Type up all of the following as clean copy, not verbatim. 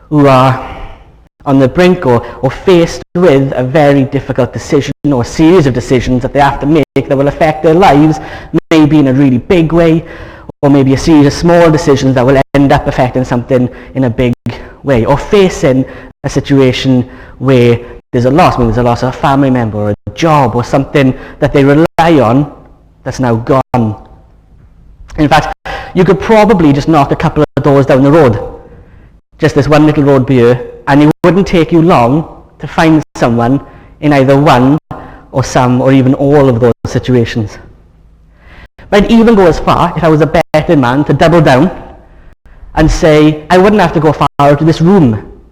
who are on the brink or faced with a very difficult decision or a series of decisions that they have to make that will affect their lives, maybe in a really big way, or maybe a series of small decisions that will end up affecting something in a big way, or facing a situation where there's a loss, maybe there's a loss of a family member or a job or something that they rely on that's now gone. In fact, you could probably just knock a couple of doors down the road, just this one little road here, and it wouldn't take you long to find someone in either one or some or even all of those situations. But I'd even go as far, if I was a betting man, to double down and say I wouldn't have to go far out of this room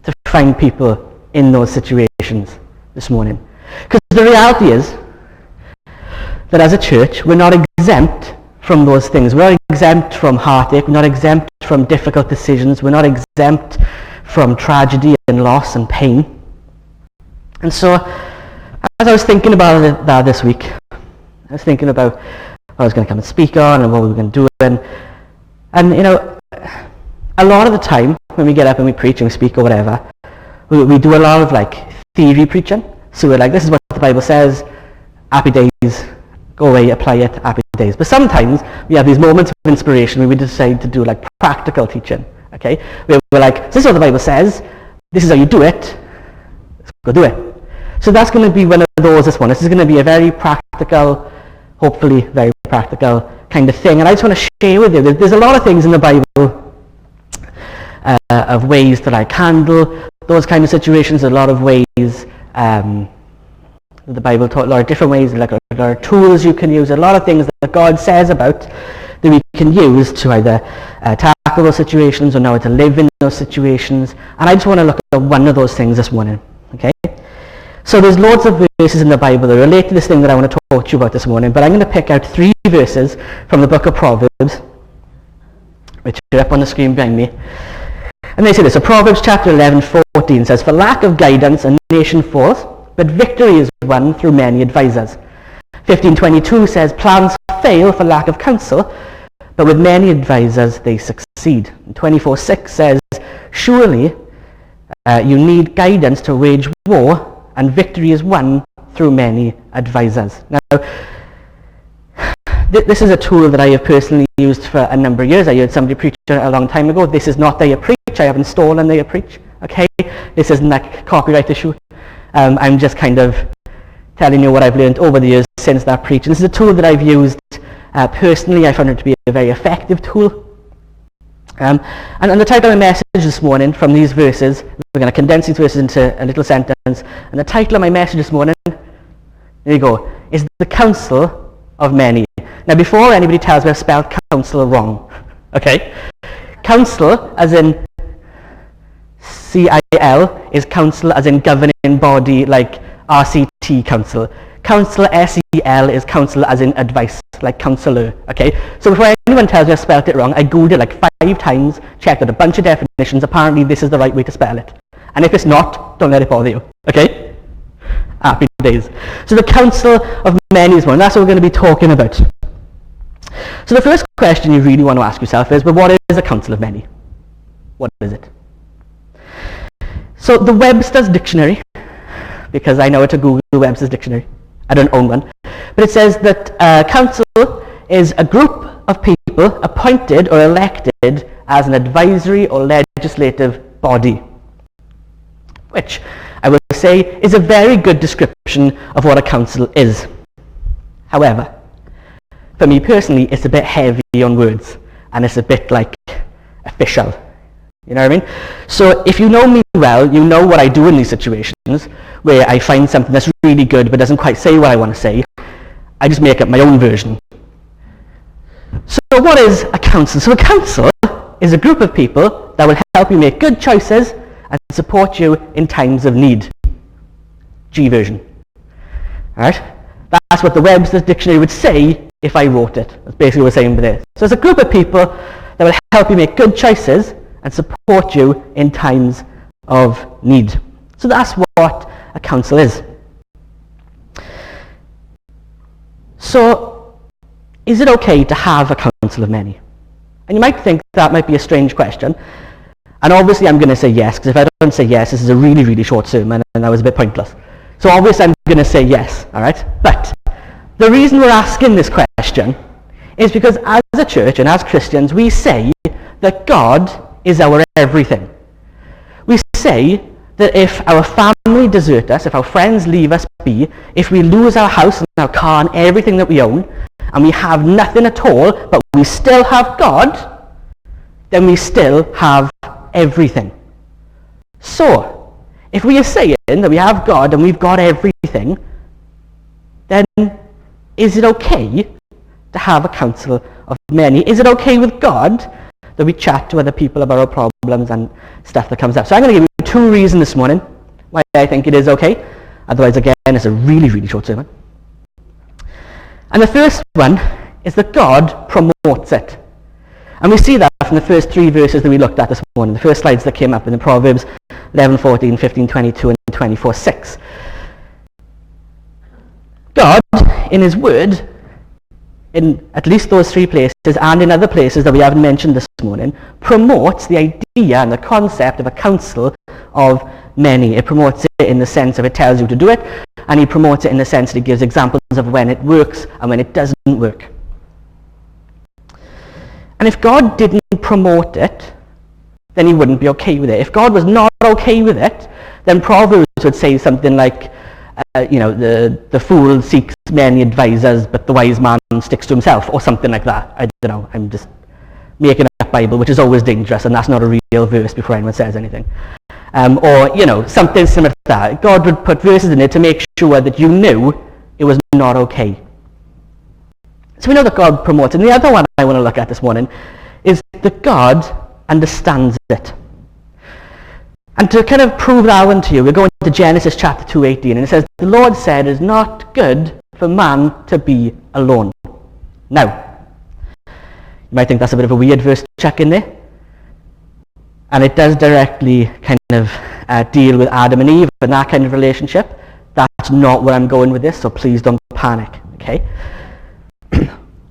to find people in those situations this morning. Because the reality is that as a church, we're not exempt from those things. We're not exempt from heartache, we're not exempt from difficult decisions, we're not exempt from tragedy and loss and pain. And so, as I was thinking about that this week, I was thinking about what I was going to come and speak on and what we were going to do. And you know, a lot of the time when we get up and we preach and we speak or whatever, we do a lot of like theory preaching. So we're like, this is what the Bible says, happy days, go away, apply it, happy days. But sometimes we have these moments of inspiration where we decide to do like practical teaching. Okay, we're like, this is what the Bible says, this is how you do it, let's go do it. So that's going to be one of those this one. This is going to be a very practical, hopefully very practical kind of thing. And I just want to share with you, there's a lot of things in the Bible of ways to like handle those kind of situations, a lot of ways, the Bible taught a lot of different ways, like a lot of tools you can use, a lot of things that God says about that we can use to either tackle those situations or know how to live in those situations. And I just want to look at one of those things this morning. Okay? So there's loads of verses in the Bible that relate to this thing that I want to talk to you about this morning, but I'm going to pick out 3 verses from the book of Proverbs, which are up on the screen behind me. And they say this. So Proverbs chapter 11:14 says, "For lack of guidance a nation falls, but victory is won through many advisers." 15:22 says, "Plans fail for lack of counsel, but with many advisers they succeed." And 24:6 says, "Surely you need guidance to wage war, and victory is won through many advisers." Now, this is a tool that I have personally used for a number of years. I heard somebody preach a long time ago. This is not Dyer preach. I haven't stolen Dyer preach. Okay, this isn't a copyright issue. I'm just kind of telling you what I've learned over the years since that preach. And this is a tool that I've used personally. I found it to be a very effective tool. And the title of my message this morning from these verses, we're going to condense these verses into a little sentence. And the title of my message this morning, there you go, is The Counsel of Many. Now, before anybody tells me I've spelled counsel wrong, okay? Counsel, as in C-I-L, is counsel as in governing body, like RCT council. Counsel, S-E-L, is counsel as in advice, like counsellor, okay? So before anyone tells me I've spelled it wrong, I googled it like 5 times, checked out a bunch of definitions. Apparently this is the right way to spell it. And if it's not, don't let it bother you, okay? Happy days. So the counsel of many is one. That's what we're going to be talking about. So the first question you really want to ask yourself is, well, what is a counsel of many? What is it? So the Webster's Dictionary, because I know it's a Google Webster's Dictionary, I don't own one, but it says that council is a group of people appointed or elected as an advisory or legislative body, which I will say is a very good description of what a council is. However, for me personally, it's a bit heavy on words, and it's a bit like official. You know what I mean? So if you know me well, you know what I do in these situations where I find something that's really good but doesn't quite say what I want to say. I just make up my own version. So what is a council? So a council is a group of people that will help you make good choices and support you in times of need. G version. Alright? That's what the Webster's Dictionary would say if I wrote it. That's basically what we're saying there. So it's a group of people that will help you make good choices and support you in times of need. So that's what a council is. So, is it okay to have a council of many? And you might think that might be a strange question. And obviously I'm going to say yes, because if I don't say yes, this is a really, really short sermon, and that was a bit pointless. So obviously I'm going to say yes, all right? But the reason we're asking this question is because as a church and as Christians, we say that God is our everything. We say that if our family desert us, if our friends leave us be, if we lose our house and our car and everything that we own, and we have nothing at all, but we still have God, then we still have everything. So, if we are saying that we have God and we've got everything, then is it okay to have a counsel of many? Is it okay with God that we chat to other people about our problems and stuff that comes up? So I'm going to give you 2 reasons this morning why I think it is okay. Otherwise, again, it's a really, really short sermon. And the first one is that God promotes it. And we see that from the first 3 verses that we looked at this morning, the first slides that came up in the Proverbs 11, 14, 15, 22, and 24, 6. God, in his word, in at least those 3 places and in other places that we haven't mentioned this morning, promotes the idea and the concept of a counsel of many. It promotes it in the sense of it tells you to do it, and he promotes it in the sense that it gives examples of when it works and when it doesn't work. And if God didn't promote it, then he wouldn't be okay with it. If God was not okay with it, then Proverbs would say something like, the fool seeks many advisors, but the wise man sticks to himself, or something like that. I don't know, I'm just making up Bible, which is always dangerous, and that's not a real verse before anyone says anything. Or, something similar to that. God would put verses in it to make sure that you knew it was not okay. So we know that God promotes it. And the other one I want to look at this morning is that God understands it. And to kind of prove that one to you, we're going to Genesis chapter 2:18, and it says, "The Lord said, it is not good for man to be alone." Now, you might think that's a bit of a weird verse to chuck in there. And it does directly kind of deal with Adam and Eve and that kind of relationship. That's not where I'm going with this, so please don't panic, okay?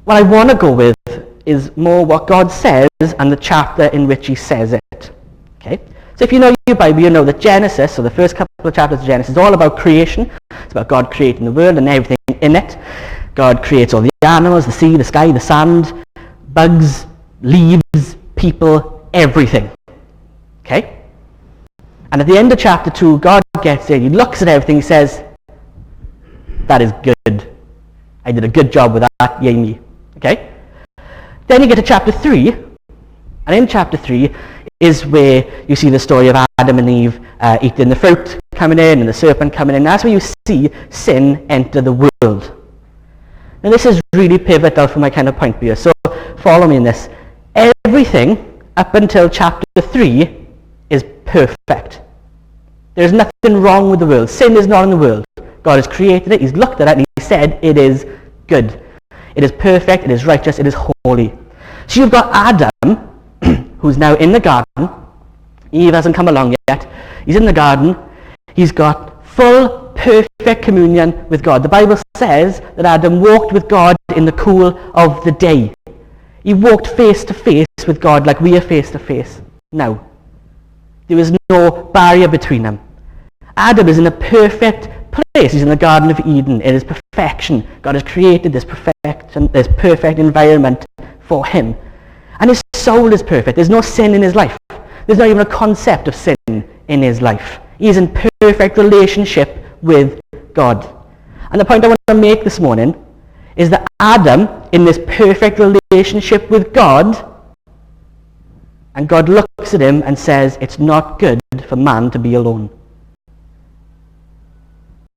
What I want to go with is more what God says and the chapter in which he says it, okay? So if you know your Bible, you know that Genesis, so the first couple of chapters of Genesis, is all about creation. It's about God creating the world and everything in it. God creates all the animals, the sea, the sky, the sand, bugs, leaves, people, everything. Okay? And at the end of chapter 2, God gets in, he looks at everything, he says, that is good. I did a good job with that, yay me. Okay? Then you get to chapter 3, and in chapter 3 is where you see the story of Adam and Eve eating the fruit coming in and the serpent coming in. That's where you see sin enter the world. Now this is really pivotal for my kind of point here, so follow me in this. Everything up until chapter 3 is perfect. There's nothing wrong with the world. Sin is not in the world. God has created it, he's looked at it, and he said it is good. It is perfect, it is righteous, it is holy. So you've got Adam, who's now in the garden. Eve hasn't come along yet. He's in the garden. He's got full, perfect communion with God. The Bible says that Adam walked with God in the cool of the day. He walked face to face with God like we are face to face now. There was no barrier between them. Adam is in a perfect place. He's in the Garden of Eden. It is perfection. God has created this perfect environment for him. And his soul is perfect. There's no sin in his life. There's not even a concept of sin in his life. He's in perfect relationship with God. And the point I want to make this morning is that Adam, in this perfect relationship with God, and God looks at him and says, it's not good for man to be alone.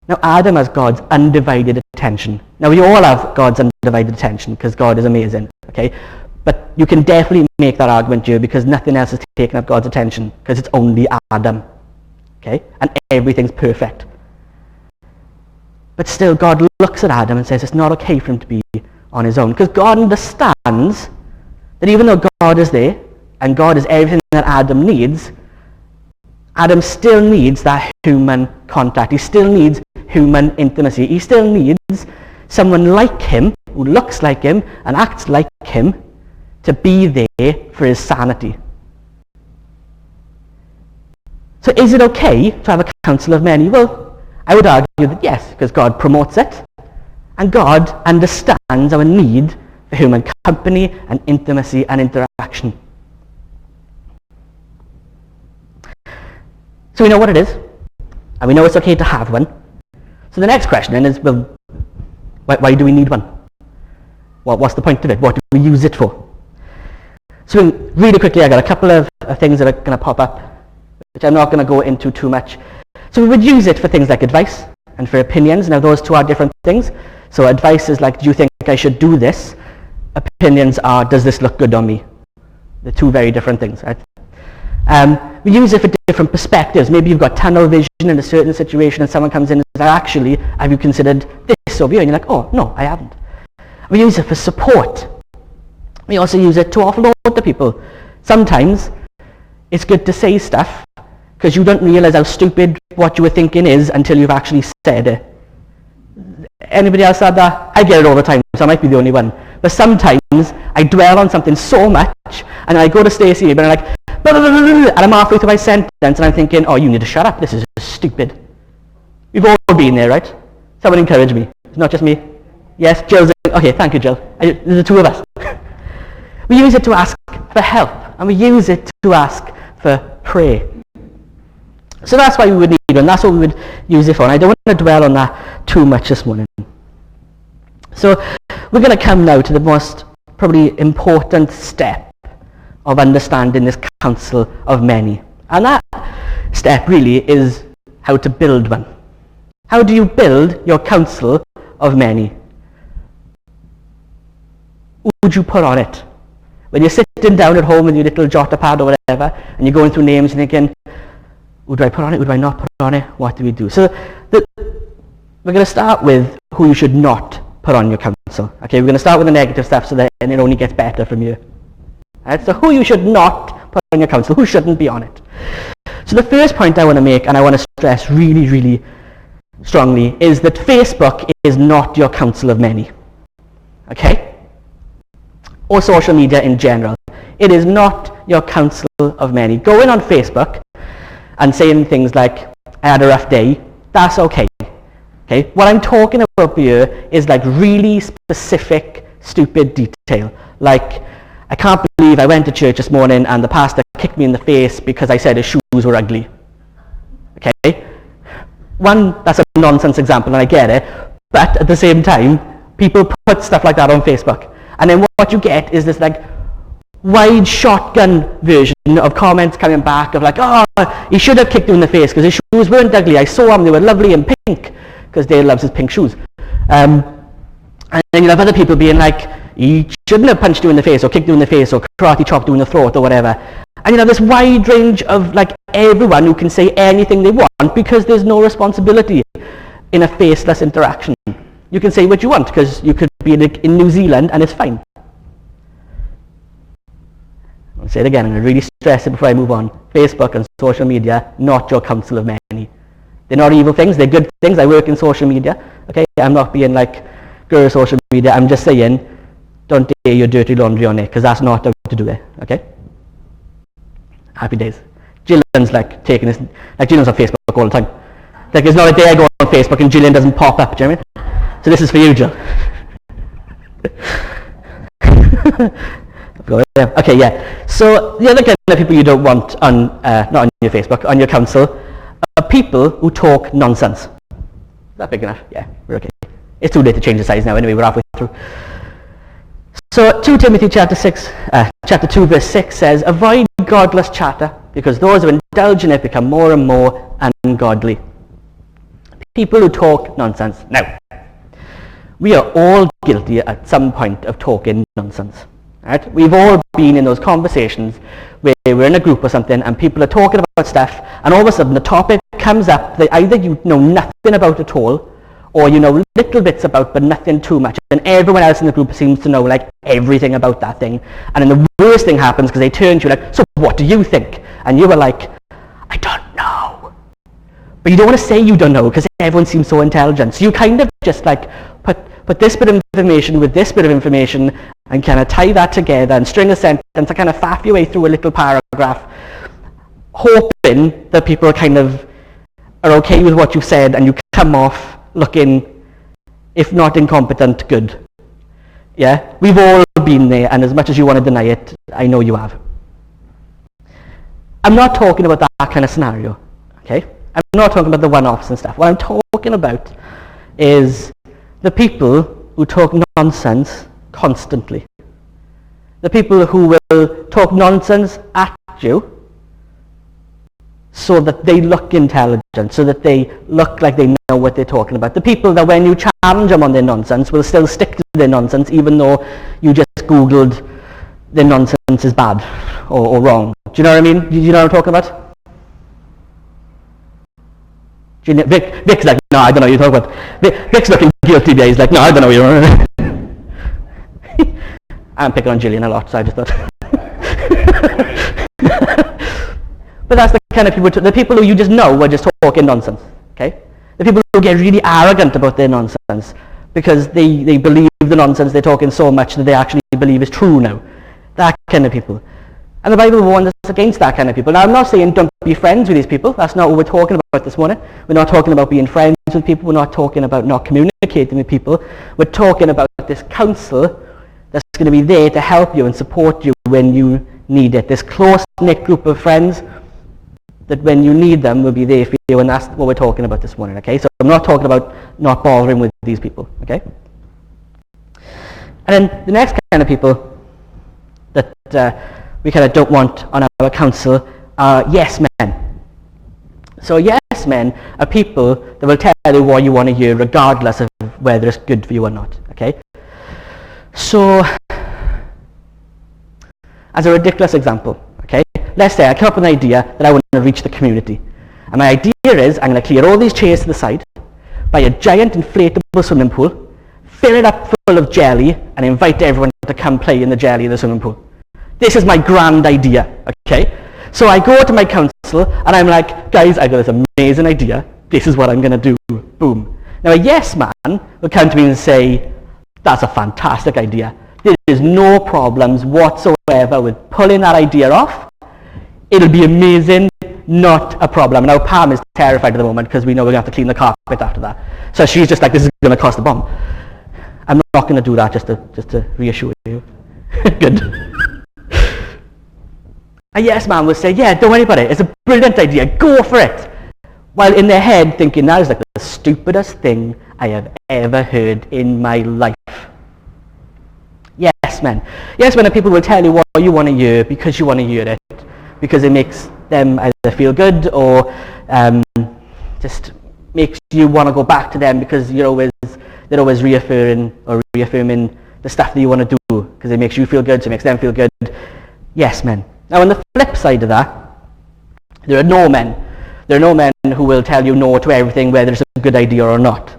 Now Adam has God's undivided attention. Now we all have God's undivided attention because God is amazing, okay? But you can definitely make that argument here because nothing else has taken up God's attention because it's only Adam, okay? And everything's perfect. But still God looks at Adam and says it's not okay for him to be on his own because God understands that even though God is there and God is everything that Adam needs, Adam still needs that human contact. He still needs human intimacy. He still needs someone like him, who looks like him and acts like him, to be there for his sanity. So is it okay to have a council of many? Well, I would argue that yes, because God promotes it, and God understands our need for human company and intimacy and interaction. So we know what it is, and we know it's okay to have one. So the next question then is, well, why do we need one? What's the point of it? What do we use it for? So really quickly, I got a couple of things that are going to pop up, which I'm not going to go into too much. So we would use it for things like advice and for opinions. Now those two are different things. So advice is like, do you think I should do this? Opinions are, does this look good on me? They're two very different things, right? We use it for different perspectives. Maybe you've got tunnel vision in a certain situation and someone comes in and says, actually, have you considered this over here? And you're like, oh, no, I haven't. We use it for support. We also use it to offload to people. Sometimes it's good to say stuff because you don't realize how stupid what you were thinking is until you've actually said it. Anybody else had that? I get it all the time, so I might be the only one. But sometimes I dwell on something so much and I go to Stacey and I'm like, blah, blah, blah, blah, and I'm halfway through my sentence and I'm thinking, oh, you need to shut up, this is stupid. We've all been there, right? Someone encourage me. It's not just me. Yes, Jill's okay, thank you, Jill. There's the two of us. We use it to ask for help, and we use it to ask for prayer. So that's why we would need one. That's what we would use it for. And I don't want to dwell on that too much this morning. So we're going to come now to the most probably important step of understanding this counsel of many. And that step really is how to build one. How do you build your counsel of many? Who would you put on it? When you're sitting down at home with your little jotter pad or whatever, and you're going through names and thinking, who do I put on it? Who do I not put on it? What do we do? So we're going to start with who you should not put on your counsel. Okay, we're going to start with the negative stuff so that it only gets better from here. Right? So who you should not put on your counsel, who shouldn't be on it. So the first point I want to make, and I want to stress really, really strongly, is that Facebook is not your counsel of many. Okay? Or social media in general. It is not your counsel of many. Going on Facebook and saying things like, I had a rough day, that's okay. Okay? What I'm talking about here is like really specific, stupid detail. Like, I can't believe I went to church this morning and the pastor kicked me in the face because I said his shoes were ugly. Okay? One, that's a nonsense example and I get it, but at the same time, people put stuff like that on Facebook. And then what you get is this like wide shotgun version of comments coming back of like, oh, he should have kicked you in the face because his shoes weren't ugly. I saw them, they were lovely and pink, because Dale loves his pink shoes. And then you have other people being like, he shouldn't have punched you in the face or kicked you in the face or karate chopped you in the throat or whatever. And you have this wide range of like everyone who can say anything they want because there's no responsibility in a faceless interaction. You can say what you want because you could be in New Zealand and it's fine. I'll say it again, I'm going to really stress it before I move on. Facebook and social media, not your counsel of many. They're not evil things, they're good things. I work in social media. Okay, I'm not being like, girl social media, I'm just saying, don't air your dirty laundry on it because that's not how to do it. Okay? Happy days. Gillian's like taking this, like Gillian's on Facebook all the time. Like there's not a day I go on Facebook and Gillian doesn't pop up, do you know what I mean? So this is for you, Jill. Okay, yeah. So the other kind of people you don't want on, not on your Facebook, on your counsel, are people who talk nonsense. Is that big enough? Yeah, we're okay. It's too late to change the size now anyway, we're halfway through. So 2 Timothy chapter 2 verse 6 says, avoid godless chatter, because those who indulge in it become more and more ungodly. People who talk nonsense. Now, we are all guilty at some point of talking nonsense. Right? We've all been in those conversations where we're in a group or something and people are talking about stuff and all of a sudden the topic comes up that either you know nothing about at all or you know little bits about but nothing too much, and everyone else in the group seems to know like everything about that thing, and then the worst thing happens because they turn to you like, so what do you think? And you were like, I don't know. But you don't want to say you don't know because everyone seems so intelligent, so you kind of just like put this bit of information with this bit of information and kind of tie that together and string a sentence and kind of faff your way through a little paragraph. hoping that people kind of are okay with what you've said and you come off looking, if not incompetent, good. Yeah? We've all been there, and as much as you want to deny it, I know you have. I'm not talking about that kind of scenario, okay? I'm not talking about the one-offs and stuff. What I'm talking about is the people who talk nonsense constantly. The people who will talk nonsense at you so that they look intelligent, so that they look like they know what they're talking about. The people that when you challenge them on their nonsense will still stick to their nonsense even though you just Googled their nonsense is bad or wrong. Do you know what I mean? Do you know what I'm talking about? Vic's like, no, I don't know what you're talking about. Vic's looking guilty there. He's like, no, I don't know what you're talking about. I'm picking on Gillian a lot, so I just thought. But that's the kind of people, the people who you just know are just talking nonsense, okay? The people who get really arrogant about their nonsense because they believe the nonsense they're talking so much that they actually believe is true now. That kind of people. And the Bible warns us against that kind of people. Now, I'm not saying don't be friends with these people. That's not what we're talking about this morning. We're not talking about being friends with people. We're not talking about not communicating with people. We're talking about this counsel that's going to be there to help you and support you when you need it. This close-knit group of friends that when you need them will be there for you, and that's what we're talking about this morning, okay? So I'm not talking about not bothering with these people, okay? And then the next kind of people that we kind of don't want on our council are yes men. So yes men are people that will tell you what you want to hear regardless of whether it's good for you or not, okay? So, as a ridiculous example, okay, let's say I come up with an idea that I want to reach the community. And my idea is I'm going to clear all these chairs to the side, buy a giant inflatable swimming pool, fill it up full of jelly, and invite everyone to come play in the jelly in the swimming pool. This is my grand idea, okay? So I go to my council and I'm like, guys, I got this amazing idea. This is what I'm going to do. Boom. Now a yes man will come to me and say, that's a fantastic idea. There is no problems whatsoever with pulling that idea off. It'll be amazing, not a problem. Now Pam is terrified at the moment because we know we're going to have to clean the carpet after that. So she's just like, this is going to cost a bomb. I'm not going to do that just to reassure you. Good. A yes man will say, yeah, don't worry about it. It's a brilliant idea. Go for it. While in their head thinking, that is like the stupidest thing I have ever heard in my life. Yes men. Yes men are people who will tell you what you want to hear because you want to hear it. Because it makes them either feel good or just makes you want to go back to them because they're always reaffirming the stuff that you want to do because it makes you feel good, so it makes them feel good. Yes men. Now on the flip side of that, there are no men. There are no men who will tell you no to everything whether it's a good idea or not.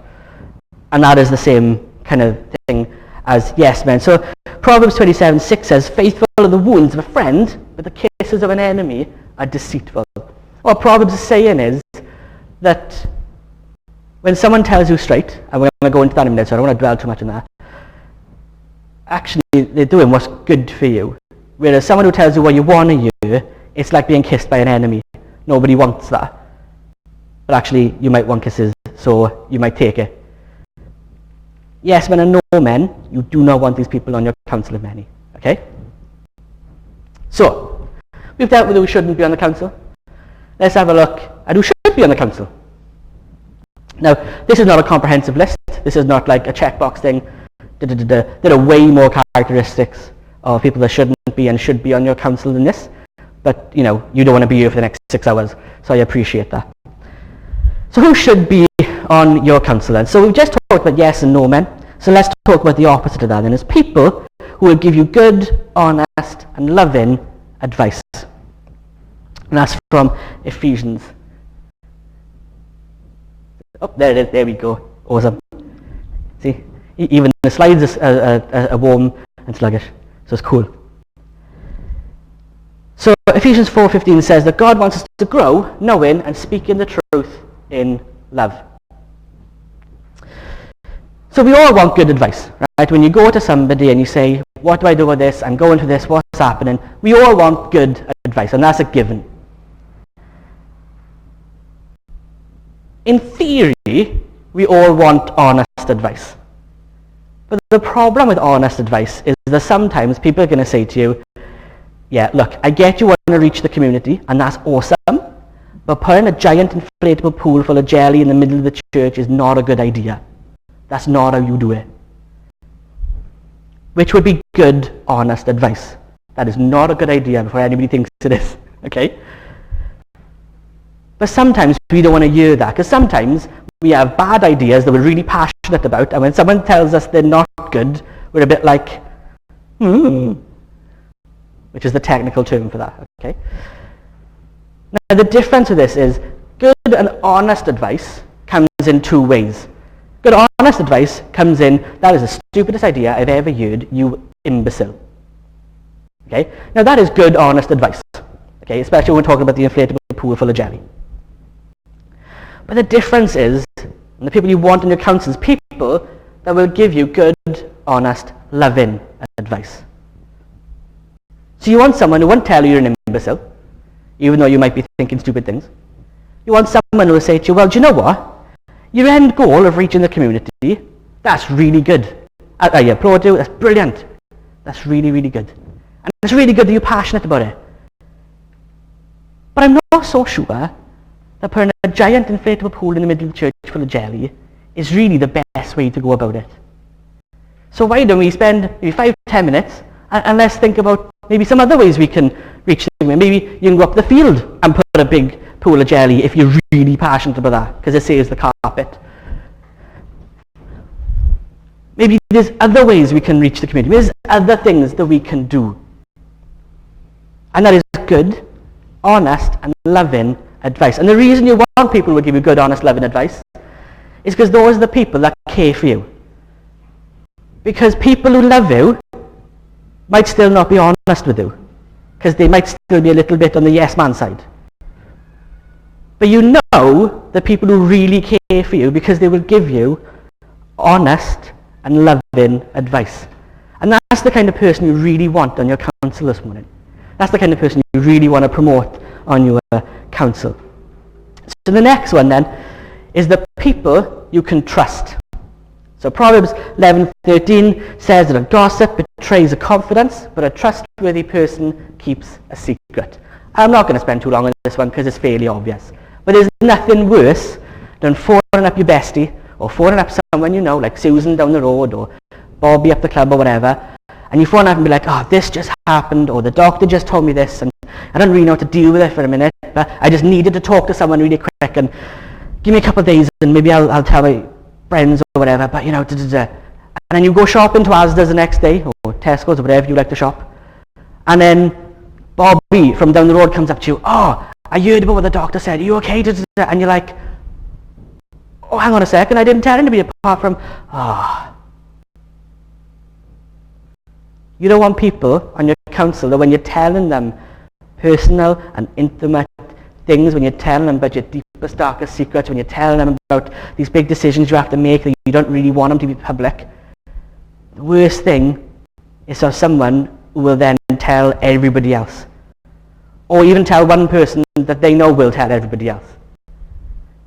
And that is the same kind of thing as yes men. So Proverbs 27:6 says, faithful are the wounds of a friend, but the kisses of an enemy are deceitful. What Proverbs is saying is that when someone tells you straight, and we're going to go into that in a minute, so I don't want to dwell too much on that, actually they're doing what's good for you. Whereas someone who tells you what you want to hear, it's like being kissed by an enemy. Nobody wants that. But actually, you might want kisses, so you might take it. Yes men and no men, you do not want these people on your council of many. Okay? So, we've dealt with who shouldn't be on the council. Let's have a look at who should be on the council. Now, this is not a comprehensive list. This is not like a checkbox thing. There are way more characteristics of people that shouldn't be and should be on your council than this. But, you don't want to be here for the next 6 hours. So I appreciate that. So who should be on your council then? So we've just talked about yes and no men. So let's talk about the opposite of that then. It's people who will give you good, honest and loving advice. And that's from Ephesians. Oh, there it is. There we go. Awesome. See? Even the slides are warm and sluggish. So it's cool. So Ephesians 4:15 says that God wants us to grow, knowing and speaking the truth in love. So we all want good advice, right? When you go to somebody and you say, what do I do with this? I'm going through this. What's happening? We all want good advice, and that's a given. In theory, we all want honest advice. But the problem with honest advice is that sometimes people are going to say to you, yeah, look, I get you want to reach the community, and that's awesome, but putting a giant inflatable pool full of jelly in the middle of the church is not a good idea. That's not how you do it. Which would be good, honest advice. That is not a good idea before anybody thinks it is, okay? But sometimes we don't want to hear that, because sometimes we have bad ideas that we're really passionate about, and when someone tells us they're not good, we're a bit like, which is the technical term for that, okay? Now the difference with this is good and honest advice comes in two ways. Good honest advice comes in, that is the stupidest idea I've ever heard, you imbecile. Okay? Now that is good honest advice, okay? Especially when we're talking about the inflatable pool full of jelly. But the difference is, and the people you want in your counsel is people that will give you good, honest, loving advice. So you want someone who won't tell you you're an imbecile, even though you might be thinking stupid things. You want someone who will say to you, well, do you know what? Your end goal of reaching the community, that's really good. I applaud you, that's brilliant. That's really, really good. And it's really good that you're passionate about it. But I'm not so sure that putting a giant inflatable pool in the middle of the church full of jelly is really the best way to go about it. So why don't we spend maybe 5-10 minutes and let's think about maybe some other ways we can reach the community. Maybe you can go up the field and put a big pool of jelly if you're really passionate about that, because it saves the carpet. Maybe there's other ways we can reach the community. There's other things that we can do. And that is good, honest, and loving advice. And the reason you want people who will give you good, honest, loving advice is because those are the people that care for you. Because people who love you might still not be honest with you, because they might still be a little bit on the yes man side. But you know the people who really care for you because they will give you honest and loving advice. And that's the kind of person you really want on your counsel this morning. That's the kind of person you really want to promote on your counsel. So the next one then is the people you can trust. So Proverbs 11:13 says that a gossip betrays a confidence, but a trustworthy person keeps a secret. I'm not going to spend too long on this one because it's fairly obvious. But there's nothing worse than phoning up your bestie or phoning up someone you know, like Susan down the road or Bobby up the club or whatever, and you phone up and be like, oh, this just happened, or the doctor just told me this, and I don't really know how to deal with it for a minute, but I just needed to talk to someone really quick, and give me a couple of days and maybe I'll tell my friends or whatever, but you know, And then you go shopping to Asda's the next day, or Tesco's or whatever you like to shop, and then Bobby from down the road comes up to you, oh, I heard about what the doctor said, are you okay? And you're like, oh, hang on a second, I didn't tell anybody apart from, You don't want people on your counsel that when you're telling them personal and intimate things, when you're telling them about your deepest, darkest secrets, when you're telling them about these big decisions you have to make that you don't really want them to be public, the worst thing is for someone who will then tell everybody else. Or even tell one person that they know will tell everybody else.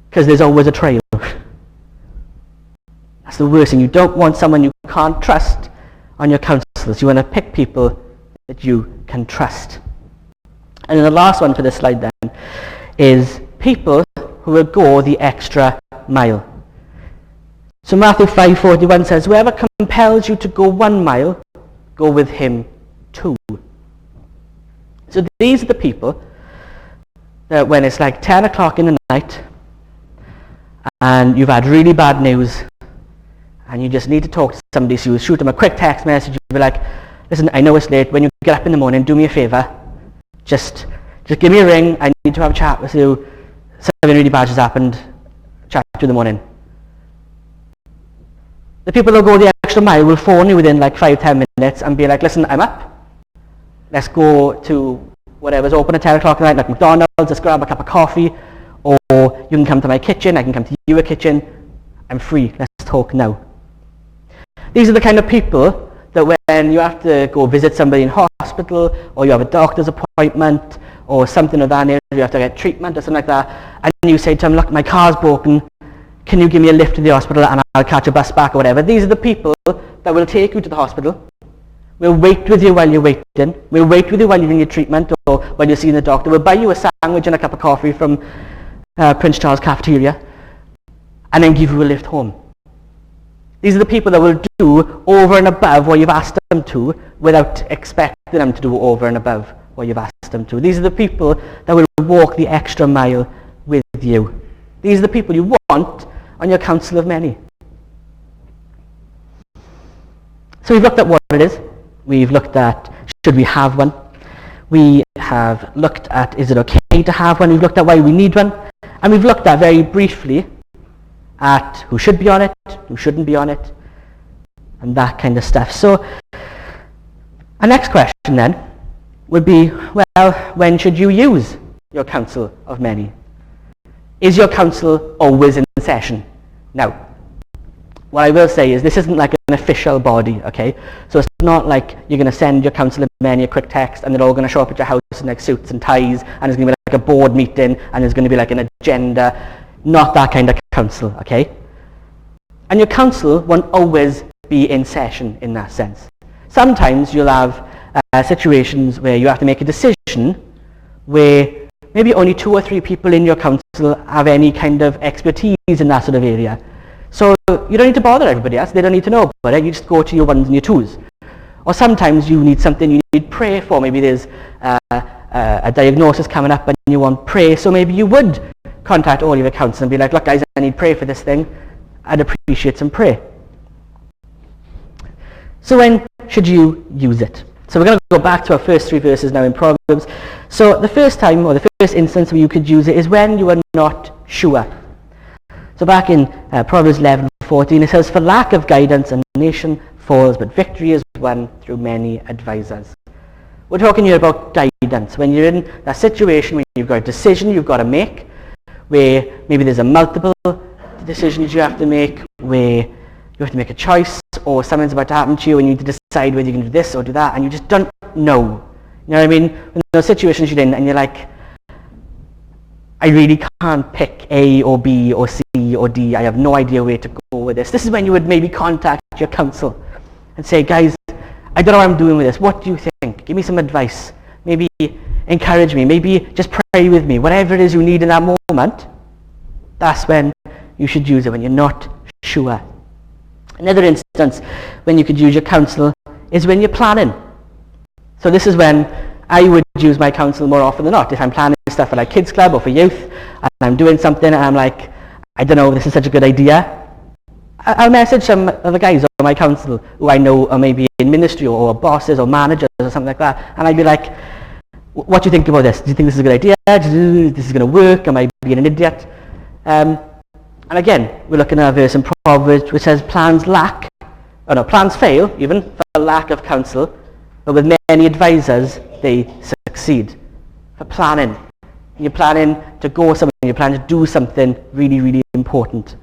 Because there's always a trail. That's the worst thing. You don't want someone you can't trust on your counsels. You want to pick people that you can trust. And then the last one for this slide then is people who will go the extra mile. So Matthew 5:41 says, whoever compels you to go 1 mile, go with him 2. So these are the people that when it's like 10 o'clock in the night and you've had really bad news and you just need to talk to somebody, so you shoot them a quick text message, you'll be like, listen, I know it's late, when you get up in the morning, do me a favour, just give me a ring, I need to have a chat with you, something really bad has happened, chat to you in the morning. The people that go the extra mile will phone you within like 5-10 minutes and be like, listen, I'm up, let's go to whatever's open at 10 o'clock at night, like McDonald's, let's grab a cup of coffee, or you can come to my kitchen, I can come to your kitchen, I'm free, let's talk now. These are the kind of people that when you have to go visit somebody in hospital, or you have a doctor's appointment, or something of that nature, you have to get treatment or something like that, and you say to them, look, my car's broken, can you give me a lift to the hospital and I'll catch a bus back or whatever. These are the people that will take you to the hospital. We'll wait with you while you're waiting. We'll wait with you while you're in your treatment or while you're seeing the doctor. We'll buy you a sandwich and a cup of coffee from Prince Charles cafeteria and then give you a lift home. These are the people that will do over and above what you've asked them to without expecting them to do over and above what you've asked them to. These are the people that will walk the extra mile with you. These are the people you want on your counsel of many. So we've looked at what it is. We've looked at, should we have one? We have looked at, is it okay to have one? We've looked at why we need one. And we've looked at very briefly at who should be on it, who shouldn't be on it, and that kind of stuff. So our next question then would be, well, when should you use your counsel of many? Is your counsel always in session? Now, what I will say is this isn't like an official body, okay? So it's not like you're going to send your counsel of many a quick text and they're all going to show up at your house in like suits and ties and there's going to be like a board meeting and there's going to be like an agenda. Not that kind of counsel, okay? And your counsel won't always be in session in that sense. Sometimes you'll have situations where you have to make a decision where maybe only 2 or 3 people in your council have any kind of expertise in that sort of area. So you don't need to bother everybody else. They don't need to know about it. You just go to your 1s and your 2s. Or sometimes you need something you need prayer for. Maybe there's a diagnosis coming up and you want prayer. So maybe you would contact all your council and be like, look guys, I need prayer for this thing. I'd appreciate some prayer. So when should you use it? So we're going to go back to our first 3 verses now in Proverbs. So the first time, or the first instance where you could use it is when you are not sure. So back in Proverbs 11:14, it says, for lack of guidance a nation falls, but victory is won through many advisors. We're talking here about guidance. When you're in that situation where you've got a decision you've got to make, where maybe there's a multiple decisions you have to make, where you have to make a choice, or something's about to happen to you and you need to decide whether you can do this or do that, and you just don't know. You know what I mean? When those situations you're in and you're like, I really can't pick A or B or C or D. I have no idea where to go with this. This is when you would maybe contact your counsel and say, guys, I don't know what I'm doing with this. What do you think? Give me some advice. Maybe encourage me. Maybe just pray with me. Whatever it is you need in that moment, that's when you should use it, when you're not sure. Another instance when you could use your counsel is when you're planning. So this is when I would use my counsel more often than not. If I'm planning stuff for like kids club or for youth and I'm doing something and I'm like, I don't know if this is such a good idea, I'll message some of the guys on my counsel who I know are maybe in ministry or bosses or managers or something like that, and I'd be like, what do you think about this? Do you think this is a good idea? This is going to work? Am I being an idiot? And again, we're looking at a verse in Proverbs which says plans fail even for lack of counsel, but with many advisors they succeed. For planning. You're planning to go somewhere, you're planning to do something really, really important.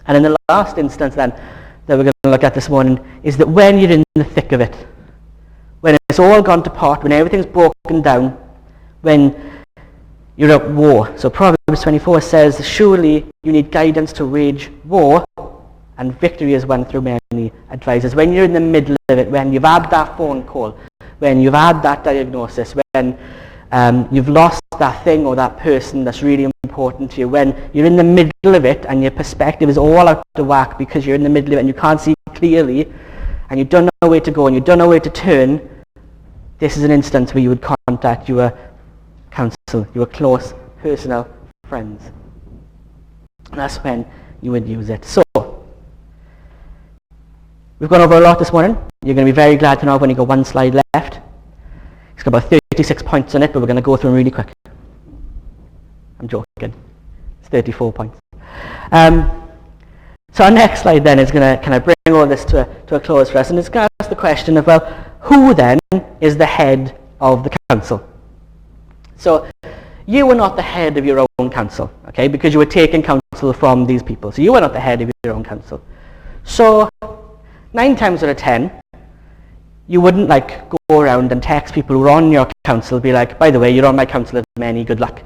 And in the last instance then that we're going to look at this morning is that when you're in the thick of it, when it's all gone to pot, when everything's broken down, when you're at war. So Proverbs 24 says, surely you need guidance to wage war, and victory is won through many advisors. When you're in the middle of it, when you've had that phone call, when you've had that diagnosis, when you've lost that thing or that person that's really important to you, when you're in the middle of it and your perspective is all out of whack because you're in the middle of it and you can't see clearly and you don't know where to go and you don't know where to turn, this is an instance where you would contact your counsel, your close personal friends. And that's when you would use it. So, we've gone over a lot this morning. You're going to be very glad to know I've only got 1 slide left. It's got about 36 points on it, but we're going to go through them really quick. I'm joking. It's 34 points. So our next slide then is going to kind of bring all this to a close for us, and it's going to ask the question of, well, who then is the head of the council? So you were not the head of your own council, okay, because you were taking counsel from these people. So you were not the head of your own council. So 9 times out of 10, you wouldn't like go around and text people who are on your council, be like, by the way, you're on my council of many, good luck.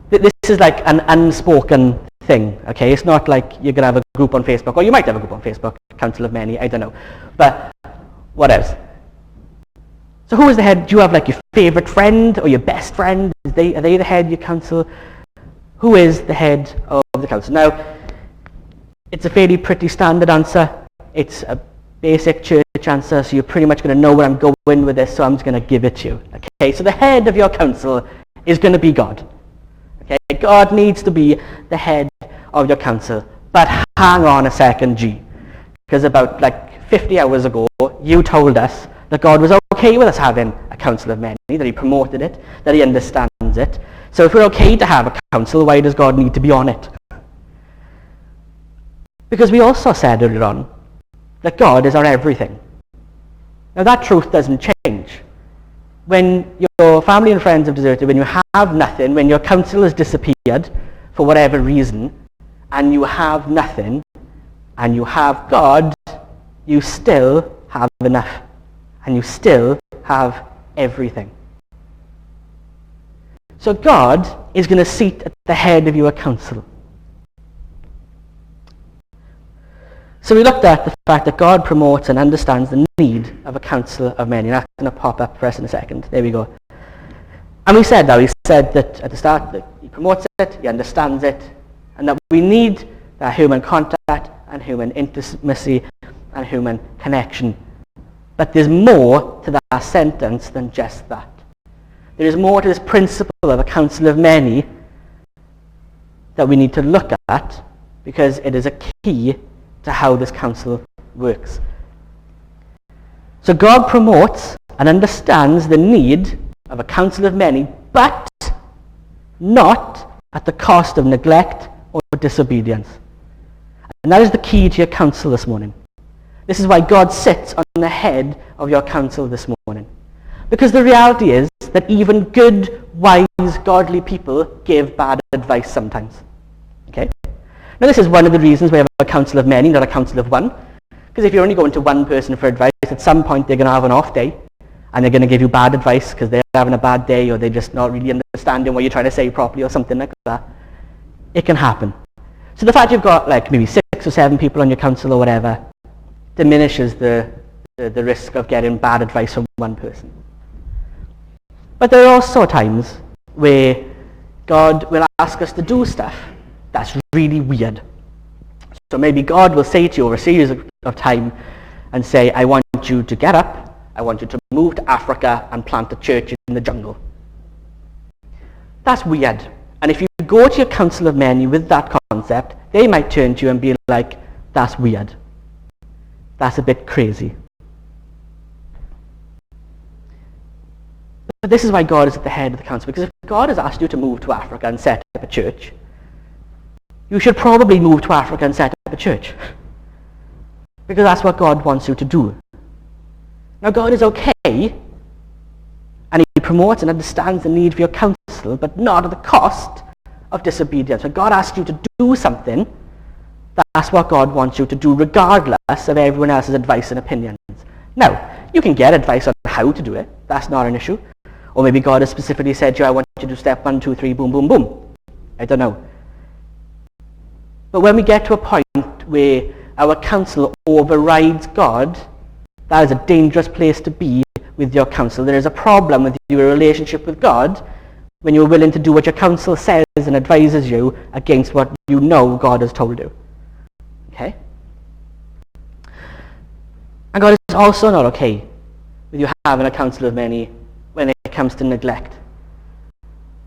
This is like an unspoken thing, okay? It's not like you're going to have a group on Facebook, or you might have a group on Facebook, council of many, I don't know. But what else? So who is the head? Do you have like your favorite friend or your best friend? Are they the head of your council? Who is the head of the council? Now, it's a fairly pretty standard answer. It's a basic church answer, so you're pretty much going to know where I'm going with this, so I'm just going to give it to you. Okay, so the head of your council is going to be God. Okay, God needs to be the head of your council. But hang on a second, G. Because about like 50 hours ago, you told us that God was okay with us having a council of many, that he promoted it, that he understands it. So if we're okay to have a council, why does God need to be on it? Because we also said earlier on that God is our everything. Now that truth doesn't change. When your family and friends have deserted, when you have nothing, when your council has disappeared for whatever reason, and you have nothing, and you have God, you still have enough. And you still have everything. So God is going to sit at the head of your council. So we looked at the fact that God promotes and understands the need of a council of many. And that's going to pop up for us in a second. There we go. And we said that. We said that at the start that he promotes it, he understands it, and that we need that human contact and human intimacy and human connection. But there's more to that sentence than just that. There is more to this principle of a council of many that we need to look at, because it is a key to how this council works. So God promotes and understands the need of a council of many, but not at the cost of neglect or disobedience. And that is the key to your council this morning. This is why God sits on the head of your council this morning. Because the reality is that even good, wise, godly people give bad advice sometimes. Okay? Now this is one of the reasons we have a council of many, not a council of one. Because if you're only going to one person for advice, at some point they're going to have an off day, and they're going to give you bad advice because they're having a bad day, or they're just not really understanding what you're trying to say properly, or something like that. It can happen. So the fact you've got like maybe 6 or 7 people on your council or whatever diminishes the risk of getting bad advice from one person. But there are also times where God will ask us to do stuff that's really weird. So maybe God will say to you over a series of time and say, I want you to get up, I want you to move to Africa and plant a church in the jungle. That's weird. And if you go to your council of many with that concept, they might turn to you and be like, that's weird. That's a bit crazy. But this is why God is at the head of the council. Because if God has asked you to move to Africa and set up a church, you should probably move to Africa and set up a church. Because that's what God wants you to do. Now God is okay, and he promotes and understands the need for your counsel, but not at the cost of disobedience. When God asks you to do something, that's what God wants you to do, regardless of everyone else's advice and opinions. Now, you can get advice on how to do it. That's not an issue. Or maybe God has specifically said to you, I want you to do step 1, 2, 3, boom, boom, boom. I don't know. But when we get to a point where our counsel overrides God, that is a dangerous place to be with your counsel. There is a problem with your relationship with God when you're willing to do what your counsel says and advises you against what you know God has told you. Okay? And God is also not okay with you having a council of many when it comes to neglect.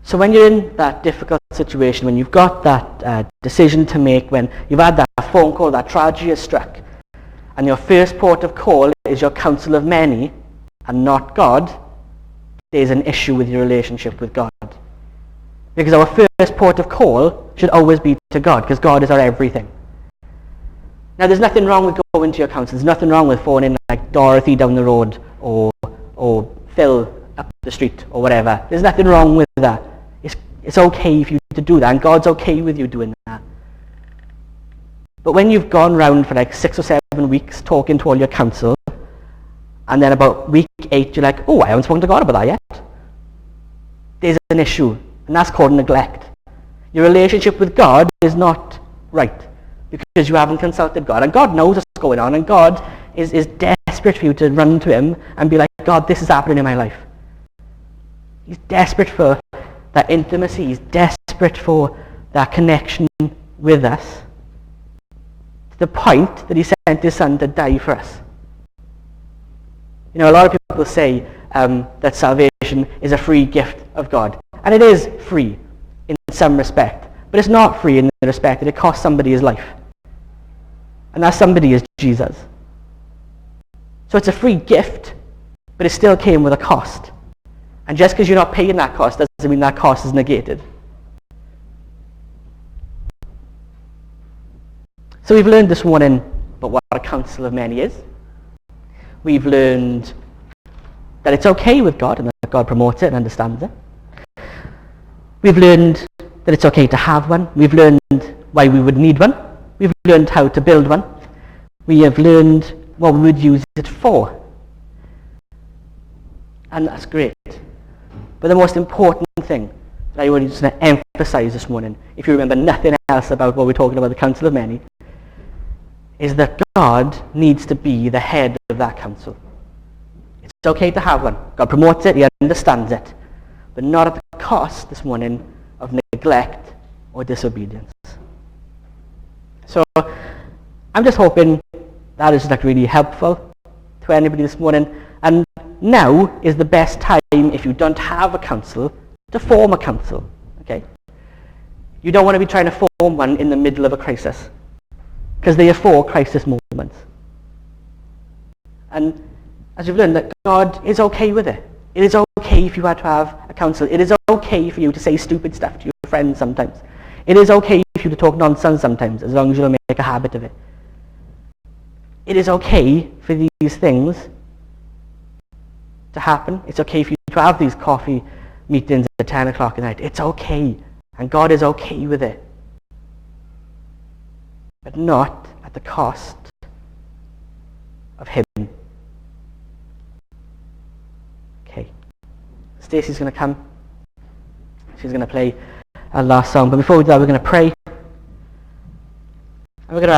So when you're in that difficult situation, when you've got that decision to make, when you've had that phone call, that tragedy has struck, and your first port of call is your council of many and not God, there's an issue with your relationship with God. Because our first port of call should always be to God, because God is our everything. Now there's nothing wrong with going to your council. There's nothing wrong with phoning like Dorothy down the road or Phil up the street or whatever. There's nothing wrong with that. It's okay for you to do that, and God's okay with you doing that. But when you've gone round for like 6 or 7 weeks talking to all your council, And then about week 8, you're like, oh, I haven't spoken to God about that yet. There's an issue, and that's called neglect. Your relationship with God is not right because you haven't consulted God. And God knows what's going on, and God is desperate for you to run to him and be like, God, this is happening in my life. He's desperate for that intimacy. He's desperate for that connection with us, to the point that he sent his son to die for us. You know, a lot of people say that salvation is a free gift of God. And it is free in some respect. But it's not free in the respect that it costs somebody his life. And that somebody is Jesus. So it's a free gift, but it still came with a cost. And just because you're not paying that cost doesn't mean that cost is negated. So we've learned this morning about what a counsel of many is. We've learned that it's okay with God and that God promotes it and understands it. We've learned that it's okay to have one. We've learned why we would need one. We've learned how to build one. We have learned what we would use it for. And that's great. But the most important thing that I want to emphasize this morning, if you remember nothing else about what we're talking about, the counsel of many, is that God needs to be the head of that counsel. It's okay to have one. God promotes it, he understands it, but not at the cost this morning of neglect or disobedience. So I'm just hoping that is really helpful to anybody this morning. And now is the best time, if you don't have a counsel, to form a counsel. Okay? You don't want to be trying to form one in the middle of a crisis, because they are for crisis moments. And as you've learned, that God is okay with it. It is okay if you had to have a counsel. It is okay for you to say stupid stuff to your friends sometimes. It is okay for you to talk nonsense sometimes, as long as you don't make a habit of it. It is okay for these things to happen. It's okay for you to have these coffee meetings at 10 o'clock at night. It's okay. And God is okay with it. But not at the cost of him. Okay. Stacey's going to come. She's going to play our last song. But before we do that, we're going to pray. And we're going to